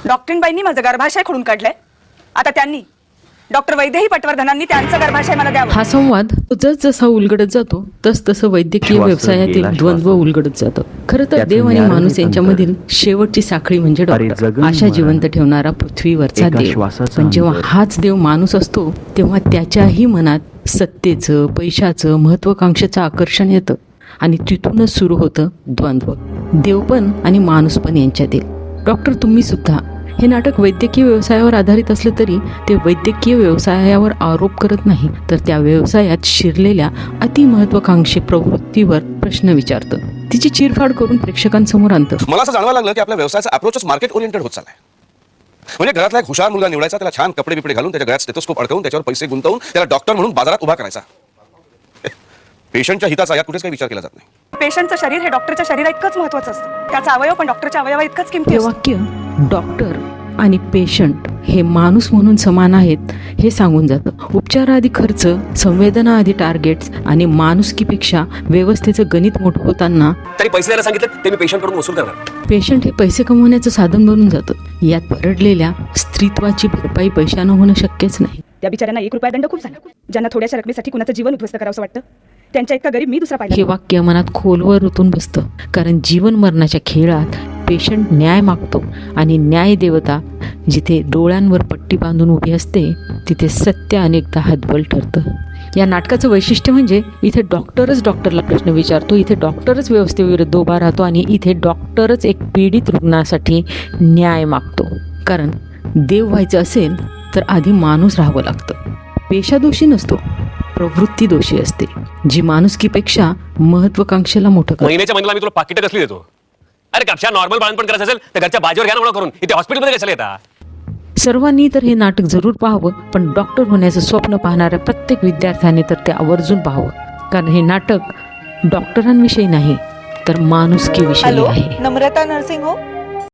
डॉक्टरीनबाईंनी माझं गर्भाशय खोडून काढलंय, आता त्यांनी डॉक्टर वैद्यही पटवर्धनांनी त्यांचं गर्भाशय मला द्यावं. हा संवाद जसा उलगडत जातो तसं वैद्यकीय व्यवसायातील द्वंद्व उलगडत जातं. खरं तर देव आणि माणूस यांच्यामधील शेवटची साखळी म्हणजे डॉक्टर. आशा जिवंत ठेवणारा पृथ्वीवरचा देव. पण जेव्हा हाच देव माणूस असतो तेव्हा त्याच्याही मनात सत्तेचं, पैशाचं, महत्वाकांक्षेचं आकर्षण येतं आणि तिथूनच सुरू होतं द्वंद्व, देवपण आणि माणूसपण यांच्यातील. डॉक्टर तुम्ही सुद्धा हे नाटक वैद्यकीय व्यवसायावर आधारित असलं तरी ते वैद्यकीय व्यवसायावर आरोप करत नाही, तर त्या व्यवसायात शिरलेल्या अतिमहत्वाकांक्षी प्रवृत्तीवर प्रश्न विचारतं, तिची चिरफाड करून प्रेक्षकांसमोर आणतं. मला असं जाणवायला लागलं की आपल्या व्यवसायाचा अप्रोचच मार्केट ओरिएंटेड होत चाललाय. म्हणजे घरातला एक हुशार मुलगा निवडायचा, त्याला छान कपडे बिपडे घालून त्याच्या गळ्यात स्टेथोस्कोप अडकवून त्याच्यावर पैसे गुंतवून त्याला डॉक्टर म्हणून बाजारात उभा करायचा. पेशंटच्या हिताचा यात कुठेच काही विचार केला जात नाही. पेशंटचं शरीर हे डॉक्टरच्या शरीरा इतकंच महत्वाचं असतं, त्याचा अवयव पण डॉक्टरच्या अवयवा इतकंच किमती हे असतं. वाक्य डॉक्टर आणि पेशंट हे माणूस म्हणून समान आहेत हे सांगून जातं. उपचाराआधी खर्च, संवेदना आधी टार्गेट्स आणि माणुसकीपेक्षा व्यवस्थेचं गणित मोठं होताना तरी पैसे द्यायला सांगितलं ते मी पेशंटकडून वसूल करणार. पेशंट हे पैसे कमवण्याचं साधन बनून जातं. यात भरडलेल्या स्त्रीत्वाची भरपाई पैशानं होणं शक्यच नाही. त्या बिचाऱ्यांना ₹1 दंड खूप झाला. ज्यांना थोड्याशा रकमेसाठी कुणाचं जीवन उद्ध्वस्त करावं वाटतं, त्यांच्या इतका गरीब मी दुसरा हे पाहिजे. वाक्य मनात खोलवर रुतून बसतं, कारण जीवन मरणाच्या खेळात पेशंट न्याय मागतो आणि न्याय देवता जिथे डोळ्यांवर पट्टी बांधून उभी असते तिथे सत्य अनेकदा हतबल ठरतं. या नाटकाचं वैशिष्ट्य म्हणजे इथे डॉक्टरच डॉक्टरला प्रश्न विचारतो, इथे डॉक्टरच व्यवस्थेविरुद्ध उभा राहतो आणि इथे डॉक्टरच एक पीडित रुग्णासाठी न्याय मागतो. कारण देव व्हायचं असेल तर आधी माणूस राहावं लागतं. पेशा दोषी नसतो, प्रवृत्ती दोषी असते, जी माणुसकीपेक्षा महत्वाकांक्षेला मोठं करते. महिन्याच्या महिन्याला मी तुला पाकिटं कसली देतो? अरे कक्षा नॉर्मल बाळणपण करायचं असेल तर घरच्या बाजीवर घ्या ना करून, इथे हॉस्पिटलमध्ये कशाला येता? सर्वांनी तर हे नाटक जरूर पाहावं, पण डॉक्टर होण्याचं स्वप्न पाहणाऱ्या प्रत्येक विद्यार्थ्याने तर ते आवर्जून पाहावं, कारण हे नाटक डॉक्टरांविषयी नाही तर माणुसकीविषयी आहे. नम्रता नर्सिंग होम.